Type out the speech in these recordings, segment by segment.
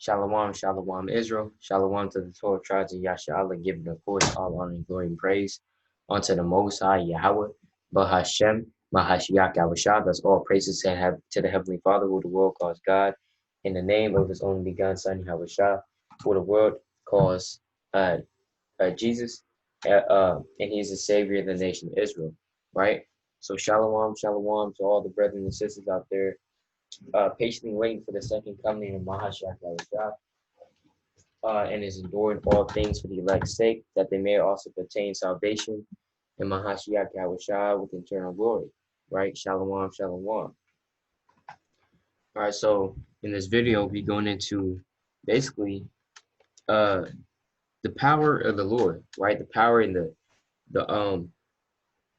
Shalom, shalom, Israel. Shalom to the 12 tribes of Yasharallah, giving of course all honor and glory and praise unto the Most High, Yahawah, BAHASHAM, Mahashiach, Yahawah. That's all praises to the Heavenly Father, who the world calls God, in the name of His only begotten Son, Yahawah, who the world calls Jesus, and He is the Savior of the nation of Israel, right? So shalom, shalom to all the brethren and sisters out there, patiently waiting for the second coming of Mahashiach, Yahawah, and is enduring all things for the elect's sake, that they may also obtain salvation in Mahashiach Yahawah with eternal glory. Right? Shalom, shalom. All right, so in this video, we're going into basically the power of the Lord, right? The power in the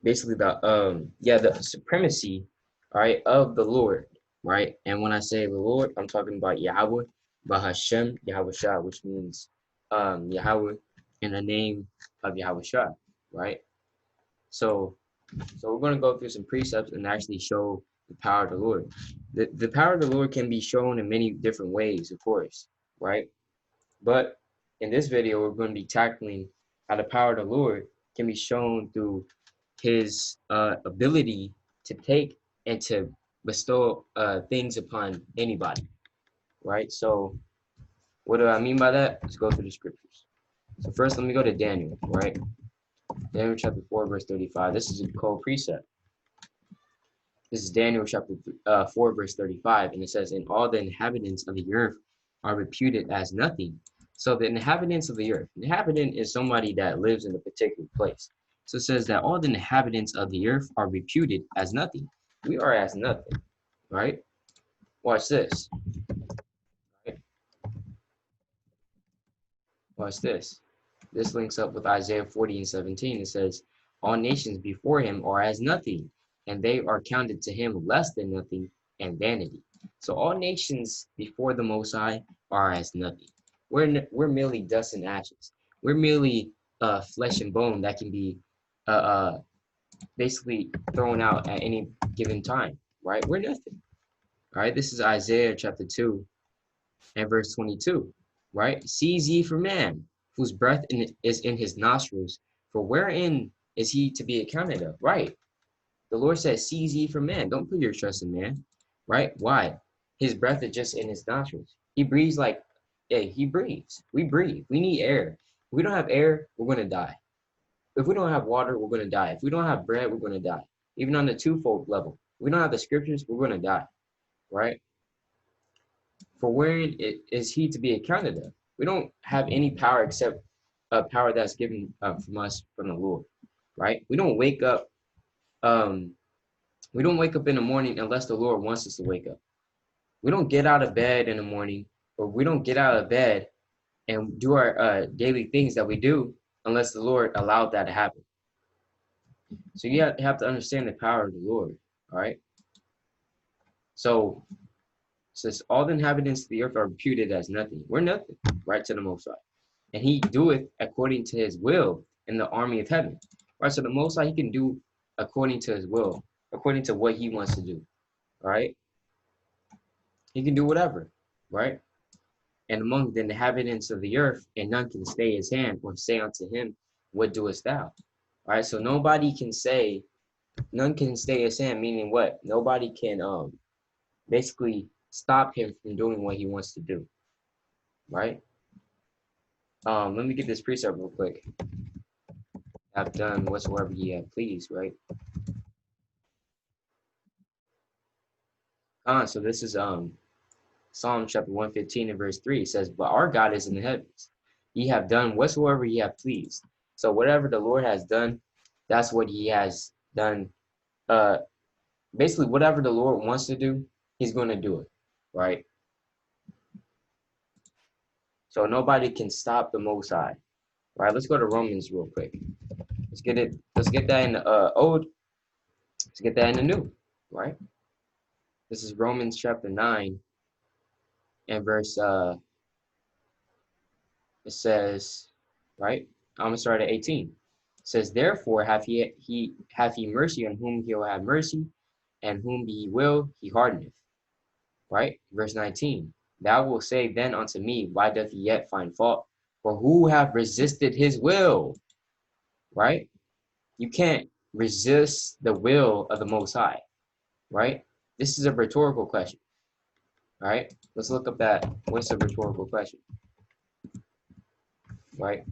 basically the supremacy, right, of the Lord, right? And when I say the Lord, I'm talking about Yahawah, BAHASHAM, Yahawah, which means Yahawah in the name of Yahawah, right? So we're going to go through some precepts and actually show the power of the Lord. The power of the Lord can be shown in many different ways, of course, right? But in this video, we're going to be tackling how the power of the Lord can be shown through His ability to take and to bestow things upon anybody, right? So what do I mean by that? Let's go through the scriptures. So first, let me go to Daniel, right? Daniel chapter 4, verse 35. This is a cold precept. This is Daniel chapter 4, verse 35, and it says, "And all the inhabitants of the earth are reputed as nothing." So the inhabitants of the earth, inhabitant is somebody that lives in a particular place. So it says that all the inhabitants of the earth are reputed as nothing. We are as nothing, right? Watch this. Right? Watch this. This links up with Isaiah 40 and 17. It says, "All nations before him are as nothing, and they are counted to him less than nothing and vanity." So all nations before the Most High are as nothing. We're merely dust and ashes. We're merely flesh and bone that can be basically thrown out at any given time, right? We're nothing, right? This is Isaiah chapter 2 and verse 22, right? "Seize ye for man, whose breath is in his nostrils, for wherein is he to be accounted of?" Right? The Lord says, "Seize ye for man." Don't put your trust in man, right? Why? His breath is just in his nostrils. He breathes like, hey, he breathes. We breathe. We need air. If we don't have air, we're going to die. If we don't have water, we're going to die. If we don't have bread, we're going to die. Even on the twofold level, if we don't have the scriptures, we're going to die, right? For wherein is he to be accounted of? We don't have any power except a power that's given from us from the Lord, right? We don't wake up. We don't wake up in the morning unless the Lord wants us to wake up. We don't get out of bed in the morning, or we don't get out of bed and do our daily things that we do unless the Lord allowed that to happen. So you have to understand the power of the Lord, all right? So it says, "All the inhabitants of the earth are reputed as nothing." We're nothing, right, to the Most High. "And he doeth according to his will in the army of heaven." Right, so the Most High, he can do according to his will, according to what he wants to do, right? He can do whatever, right? "And among the inhabitants of the earth, and none can stay his hand or say unto him, What doest thou?" All right, so nobody can say, none can stay his hand, meaning what? Nobody can basically stop him from doing what he wants to do, right? Let me get this precept real quick. "Have done whatsoever ye have pleased," right? So this is Psalm chapter 115 and verse 3. It says, "But our God is in the heavens. Ye have done whatsoever ye have pleased." So whatever the Lord has done, that's what he has done. Basically, whatever the Lord wants to do, he's going to do it, right? So nobody can stop the Most High, right? Let's go to Romans real quick. Let's get that in the old. Let's get that in the new, right? This is Romans chapter 9 and verse, it says, right? I'm going to start at 18. It says, "Therefore hath he mercy on whom he will have mercy, and whom he will he hardeneth." Right? Verse 19. Thou wilt say then unto me, why doth he yet find fault? For who have resisted his will? Right? You can't resist the will of the Most High. Right? This is a rhetorical question. Right? Let's look up that. What's a rhetorical question? Right?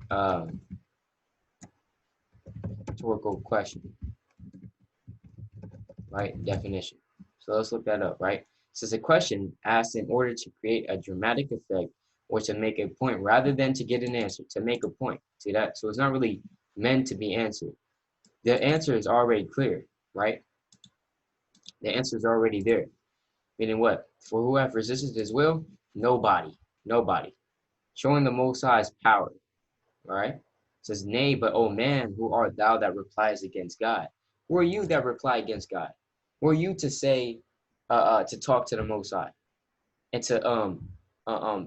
Rhetorical question. Right? Definition. So let's look that up. Right? So it's a question asked in order to create a dramatic effect or to make a point rather than to get an answer, to make a point. See that? So it's not really meant to be answered. The answer is already clear, right? The answer is already there. Meaning what? For who have resisted his will? Nobody. Nobody. Showing the Most High's power. All right? It says, nay, but O man, who art thou that replies against God? Who are you that reply against God? Who are you to say, to talk to the Most High and to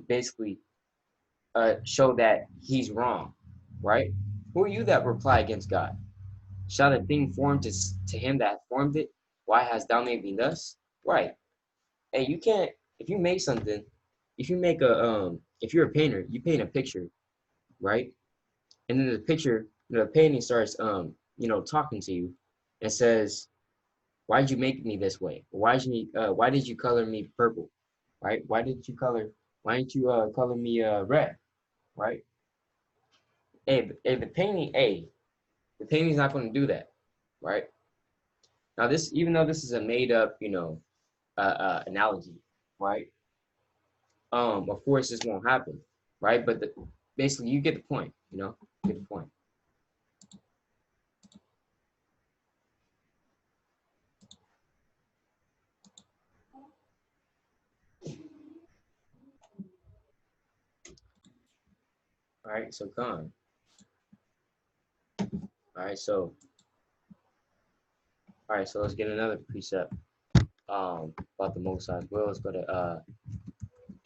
basically show that he's wrong, right? Who are you that reply against God? Shall a thing formed to him that formed it? Why hast thou made me thus? Right. Hey, you can't, if you make something, if you make if you're a painter, you paint a picture, right? And then the picture, the painting starts, talking to you and says, why did you make me this way? Why did you color me purple? Right? Why didn't you color me red? Right? The painting's not going to do that, right? Now this, even though this is a made up, analogy, right? Of course this won't happen, right? But basically you get the point, get the point. All right, so come. All right, so let's get another precept about the Most High's will. Let's go to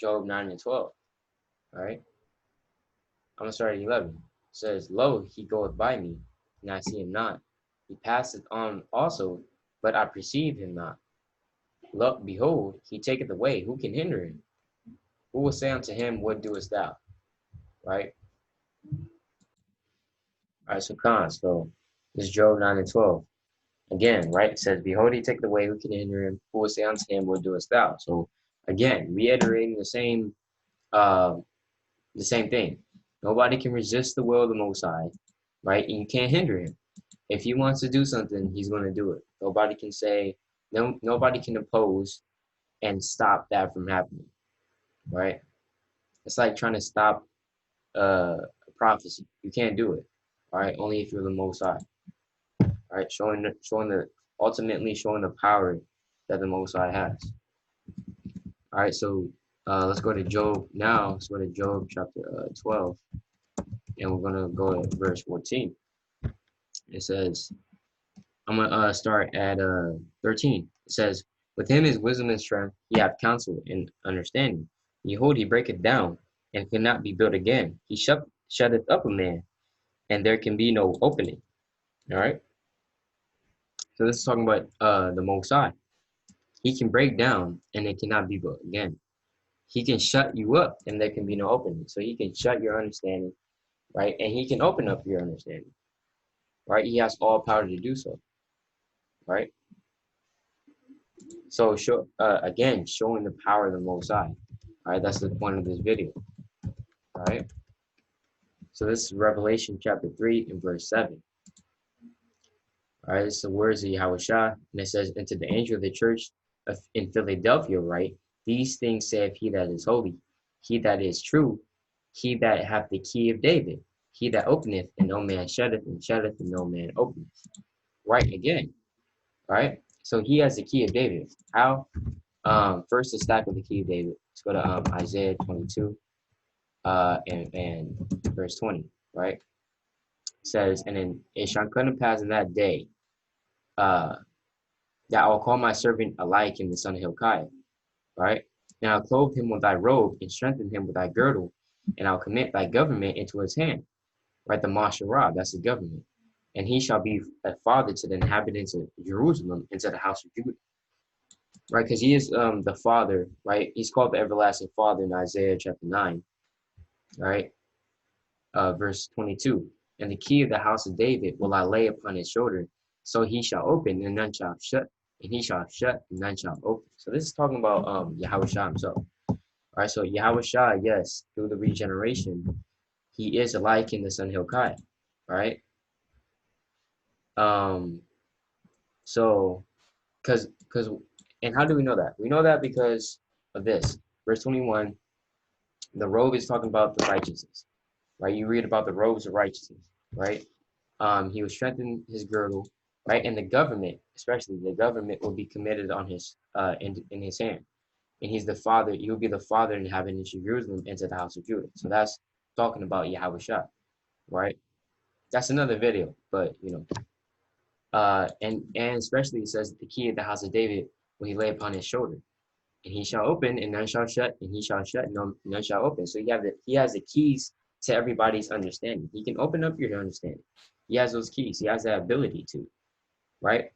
Job 9 and 12. All right, I'm gonna start at 11. It says, lo, he goeth by me, and I see him not. He passeth on also, but I perceive him not. Look, behold, he taketh away. Who can hinder him? Who will say unto him, what doest thou? Right? All right, so cons. So this is Job 9 and 12. Again, right? It says, behold, he taketh away. Who can hinder him? Who will say unto him, what doest thou? So again, reiterating the same thing. Nobody can resist the will of the Most High, right? And you can't hinder him. If he wants to do something, he's going to do it. Nobody can say, no, nobody can oppose and stop that from happening, right? It's like trying to stop a prophecy. You can't do it, all right? Only if you're the Most High, all right? Ultimately showing the power that the Most High has. All right, so let's go to Job now. Let's go to Job chapter 12, and we're gonna go to verse 14. It says, I'm gonna start at 13. It says, with him is wisdom and strength, he hath counsel and understanding. Behold, he breaketh down and cannot be built again. He shutteth up a man, and there can be no opening. All right. So this is talking about the Most High. He can break down and it cannot be built again. He can shut you up and there can be no opening. So he can shut your understanding, right? And he can open up your understanding, right? He has all power to do so, right? So again, showing the power of the Most High. All right, that's the point of this video. All right. So this is Revelation chapter 3 and verse 7. All right, this is the words of Yahawashi, and it says, and to the angel of the church in Philadelphia, right? These things saith he that is holy, he that is true, he that hath the key of David, he that openeth and no man shutteth, and shutteth and no man openeth. Right, again, right? So he has the key of David. How? First, the stack of the key of David. Let's go to Isaiah 22 and verse 20, right? It says, and then it shall come to pass in that day that I will call my servant Eliakim, the son of Hilkiah, right? And I'll clothe him with thy robe and strengthen him with thy girdle, and I'll commit thy government into his hand, right? The Masharah, that's the government. And he shall be a father to the inhabitants of Jerusalem and to the house of Judah. right? Because he is the Father, right? He's called the everlasting Father in Isaiah chapter 9, right? Verse 22. And the key of the house of David will I lay upon his shoulder, so he shall open and none shall shut, and he shall shut and none shall open. So this is talking about Yahawashi himself. All right, so Yahawashi, yes, through the regeneration, he is alike in the son Hilkiah, right? Um, so because and how do we know that? We know that because of this. Verse 21, the robe is talking about the righteousness, right? You read about the robes of righteousness, right? He will strengthen his girdle, right? And the government, especially the government, will be committed on his in his hand. And he's the father, he will be the father in heaven in Jerusalem into the house of Judah. So that's talking about Yahawashi, right? That's another video, but you know, and especially it says the key of the house of David will he lay upon his shoulder. And he shall open, and none shall shut, and he shall shut, and none shall open. So he has the keys to everybody's understanding. He can open up your understanding. He has those keys. He has that ability to, right?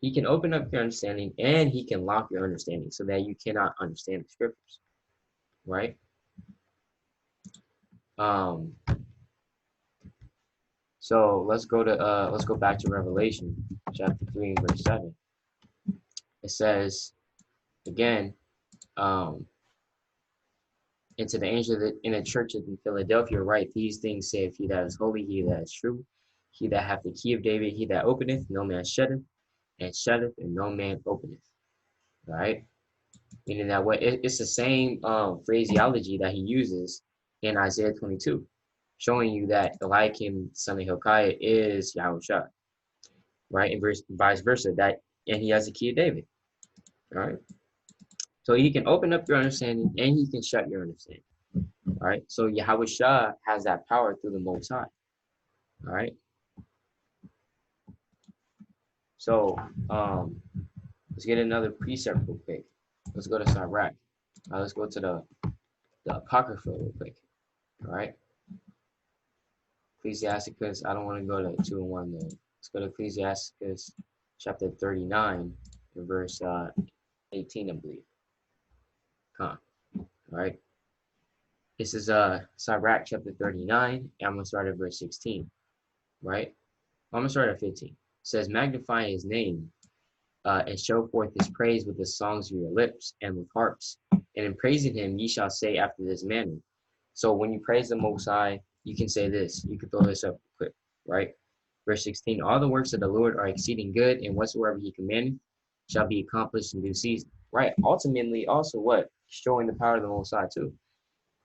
He can open up your understanding, and he can lock your understanding so that you cannot understand the scriptures, right? Um, so let's go back to Revelation chapter 3 and verse 7. It says again, and to the angel that in the church in Philadelphia, write these things, saith he that is holy, he that is true, he that hath the key of David, he that openeth, no man shutteth, and shutteth, and no man openeth. Right? Meaning that what it's the same phraseology that he uses in Isaiah 22, showing you that Eliakim, son of Hilkiah, is Yahushua. Right? And vice versa, that and he has the key of David. All right. So he can open up your understanding and he can shut your understanding. All right. So Yahawashi has that power through the Most High. All right. So let's get another precept real quick. Let's go to Sirach. Let's go to the Apocrypha real quick. All right. Ecclesiasticus. I don't want to go to 2 and 1 there. Let's go to Ecclesiasticus chapter 39 and verse 18, I believe. All right. This is Sirach chapter 39, and I'm gonna start at verse 16. Right. I'm gonna start at 15. It says, magnify his name and show forth his praise with the songs of your lips and with harps. And in praising him, ye shall say after this manner. So when you praise the Most High, you can say this. You can throw this up quick, right? Verse 16, all the works of the Lord are exceeding good, and whatsoever he commandeth shall be accomplished in due season. Right? Ultimately, also what? Showing the power of the Most High too.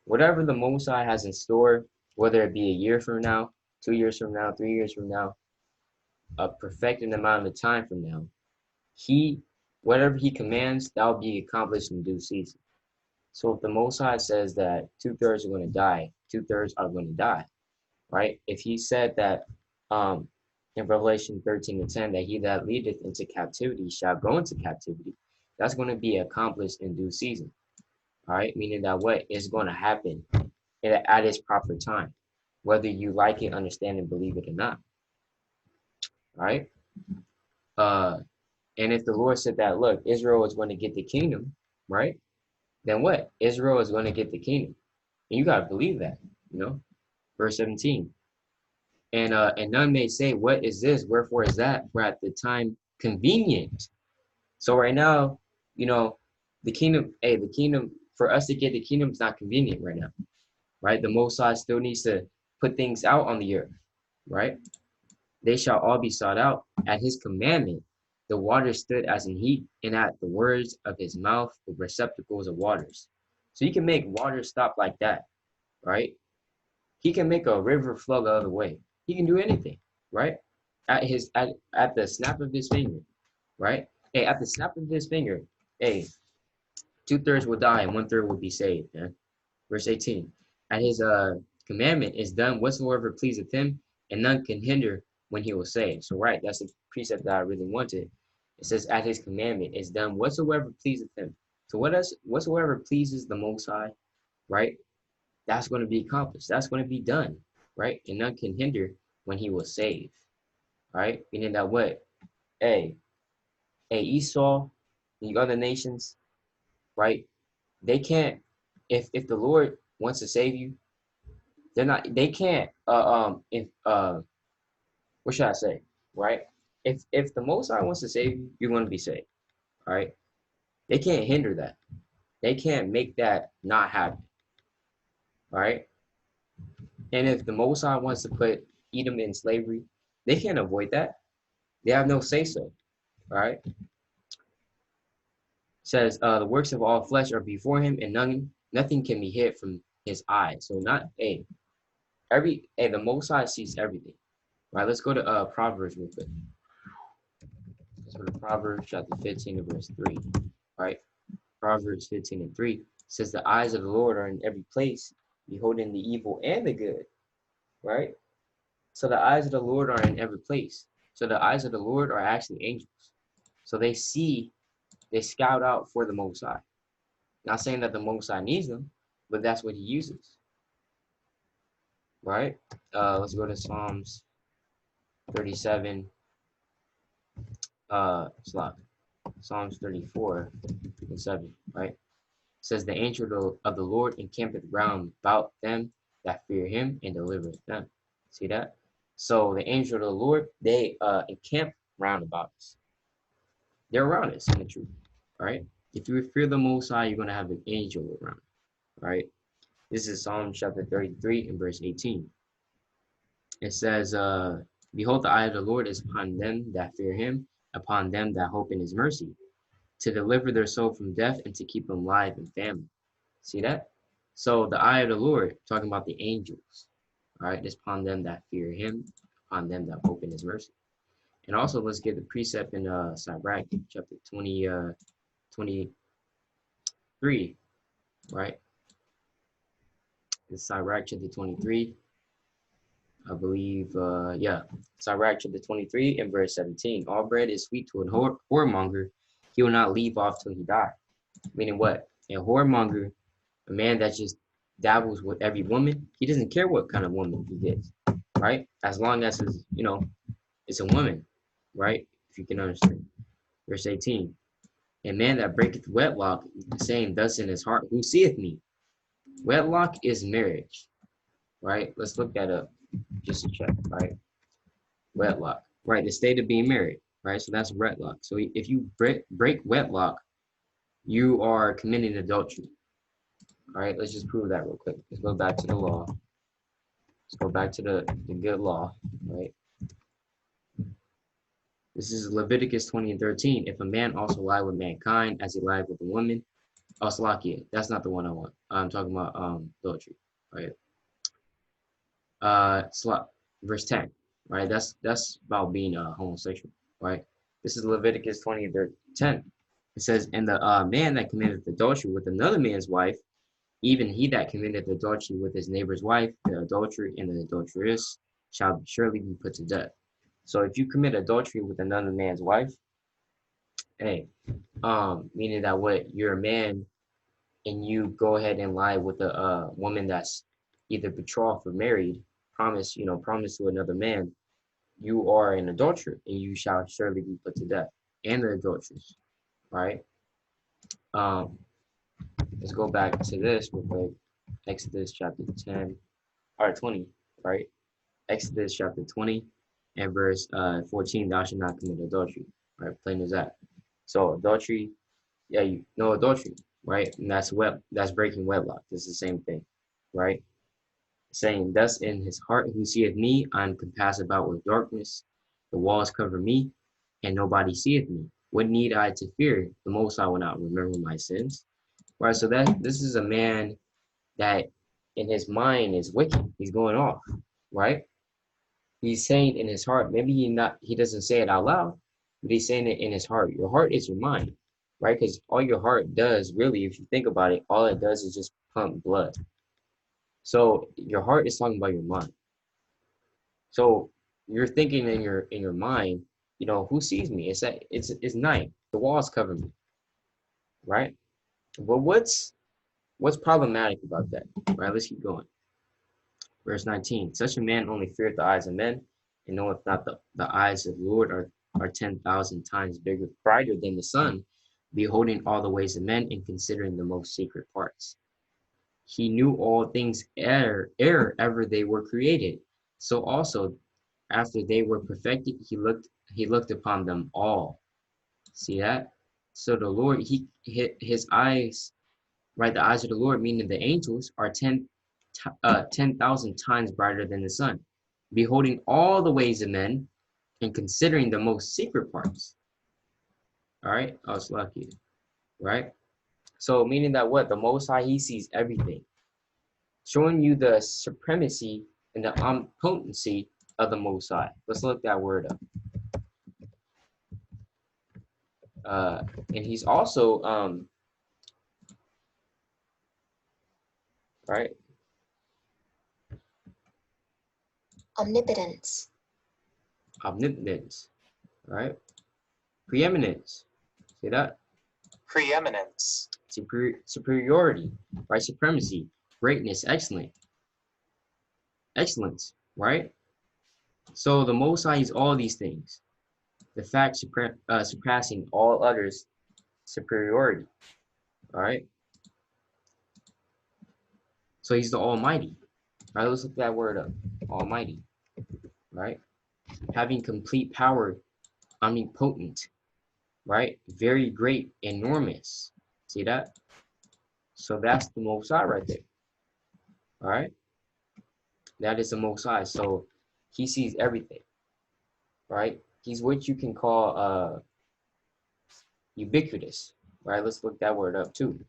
Whatever the Most High has in store, whether it be a year from now, 2 years from now, 3 years from now, a perfected amount of time from now, whatever he commands, that will be accomplished in due season. So if the Most High says that 2/3 are going to die, 2/3 are going to die, right? If he said that in Revelation 13:10 that he that leadeth into captivity shall go into captivity, that's going to be accomplished in due season, all right? Meaning that what is going to happen at its proper time, whether you like it, understand, and believe it or not, all right? And if the Lord said that, look, Israel is going to get the kingdom, right? Then what? Israel is going to get the kingdom. And you got to believe that, you know? Verse 17. And none may say, what is this? Wherefore is that? For at the time convenient. So right now, you know, the kingdom, for us to get the kingdom is not convenient right now, right? The Most High still needs to put things out on the earth, right? They shall all be sought out. At his commandment, the waters stood as in heat, and at the words of his mouth, the receptacles of waters. So you can make water stop like that, right? He can make a river flow the other way. He can do anything, right? At the snap of his finger, right? Hey, at the snap of his finger, hey, 2/3 will die and 1/3 will be saved, man. Verse 18. At his commandment is done whatsoever pleaseth him, and none can hinder when he will say. So right, that's the precept that I really wanted. It says, at his commandment is done whatsoever pleaseth him. So whatsoever pleases the Most High, right? That's going to be accomplished. That's going to be done, right? And none can hinder when he will save, right? Meaning that what? Hey, Esau, the other nations, right? They can't. If the Lord wants to save you, they're not. They can't. If what should I say? Right? If the Most High wants to save you, you're going to be saved. Right? They can't hinder that. They can't make that not happen. Right? And if the Most High wants to put Edom in slavery, they can't avoid that. They have no say so. Right? Says the works of all flesh are before him, and nothing can be hid from his eyes. So not the Most High sees everything. Right? Let's go to Proverbs real quick. Let's go to Proverbs chapter 15 and verse 3. Right? Proverbs 15 and 3 says the eyes of the Lord are in every place, beholding the evil and the good. Right? So the eyes of the Lord are in every place. So the eyes of the Lord are actually angels. So they scout out for the Most High. Not saying that the Most High needs them, but that's what he uses. Right? Let's go to Psalms 37. Psalms 34 and 7. Right? It says the angel of the Lord encampeth round about them that fear him and delivereth them. See that? So the angel of the Lord, they encamp round about us. They're around us in the truth. Right? If you fear the Most High, you're going to have an angel around. Right? This is Psalm chapter 33 and verse 18. It says, behold, the eye of the Lord is upon them that fear him, upon them that hope in his mercy, to deliver their soul from death and to keep them alive in family. See that? So the eye of the Lord, talking about the angels, right, is upon them that fear him, upon them that hope in his mercy. And also, let's get the precept in Sirach, chapter 23, right? It's Sirach, chapter 23. I believe, Sirach chapter 23 and verse 17. All bread is sweet to a whoremonger. He will not leave off till he die. Meaning what? A whoremonger, a man that just dabbles with every woman, he doesn't care what kind of woman he gets, right? As long as it's a woman, right? If you can understand. Verse 18. A man that breaketh wedlock, saying thus in his heart, who seeth me? Wedlock is marriage, right? Let's look that up just to check, right? Wedlock, right? The state of being married, right? So that's wedlock. So if you break wedlock, you are committing adultery. All right, let's just prove that real quick. Let's go back to the law. Let's go back to the good law, right? This is Leviticus 20 and 13. If a man also lie with mankind as he lied with a woman, Salakia, that's not the one I want. I'm talking about adultery, right? Verse 10, right? That's about being homosexual, right? This is Leviticus 20 and 10. It says, and the man that committed adultery with another man's wife, even he that committed adultery with his neighbor's wife, the adulterer and the adulteress shall surely be put to death. So if you commit adultery with another man's wife, hey, meaning that what you're a man and you go ahead and lie with a woman that's either betrothed or married, promise to another man, you are an adulterer and you shall surely be put to death, and the adulteress, right? Let's go back to this real quick. Exodus chapter 10, or 20, right? Exodus chapter 20 and verse 14, thou shalt not commit adultery, right? Plain as that. So adultery, no adultery, right? And that's breaking wedlock. This is the same thing, right? Saying, thus in his heart who seeth me, I am compassed about with darkness. The walls cover me, and nobody seeth me. What need I to fear? The Most High will not remember my sins. Right, so this is a man that in his mind is wicked. He's going off, right? He's saying in his heart, maybe he doesn't say it out loud, but he's saying it in his heart. Your heart is your mind, right? Because all your heart does, really, if you think about it, all it does is just pump blood. So your heart is talking about your mind. So you're thinking in your mind, who sees me? It's night. The walls cover me, right? But what's problematic about that? Right? Let's keep going. Verse 19. Such a man only feareth the eyes of men, and knoweth not the eyes of the Lord are 10,000 times brighter than the sun, beholding all the ways of men and considering the most secret parts. He knew all things ere ever they were created. So also after they were perfected, he looked upon them all. See that? So the Lord, his eyes, right? The eyes of the Lord, meaning the angels, are 10,000 times brighter than the sun, beholding all the ways of men and considering the most secret parts. All right, I was lucky, right? So meaning that what? The Most High, he sees everything, showing you the supremacy and the omnipotency of the Most High. Let's look that word up. And he's also, right? Omnipotence. Omnipotence, right? Preeminence. See that? Preeminence. Superiority, right? Supremacy, greatness, excellence, right? So the Most High is all these things. The fact surpassing all others, superiority, all right? So he's the Almighty, right? Let's look that word up, Almighty, right? Having complete power, omnipotent, right? Very great, enormous. See that? So that's the Most High right there, all right? That is the Most High. So he sees everything, right? He's what you can call ubiquitous, right? Let's look that word up too.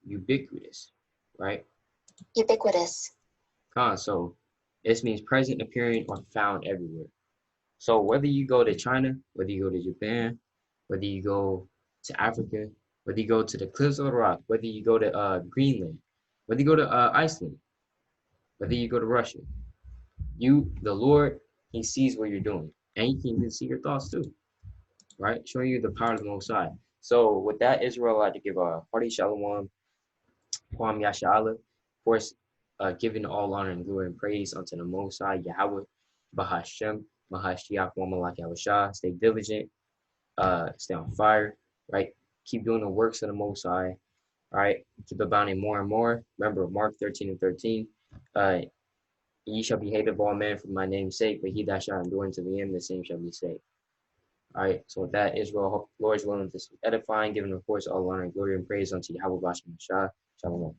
Ubiquitous, right? Ubiquitous. So this means present, appearing, or found everywhere. So whether you go to China, whether you go to Japan, whether you go to Africa, whether you go to the cliffs of the rock, whether you go to Greenland, whether you go to Iceland, whether you go to Russia, the Lord, he sees what you're doing. And he can even see your thoughts too, right? Showing you the power of the Most High. So with that, Israel, I'd like to give a hearty shalom, Kwam Yashala, of course, giving all honor and glory and praise unto the Most High, Yahawah, BAHASHAM, Mahashiach, Wamalak Yahushua. Stay diligent, stay on fire, right? Keep doing the works of the Most High, right? Keep abounding more and more. Remember, Mark 13:13, ye shall be hated of all men for my name's sake, but he that shall endure unto the end, the same shall be saved. All right, so with that, Israel, Lord's willing, this is edifying, giving, of course, all honor and glory and praise unto Yahweh, Bashem, Shalom.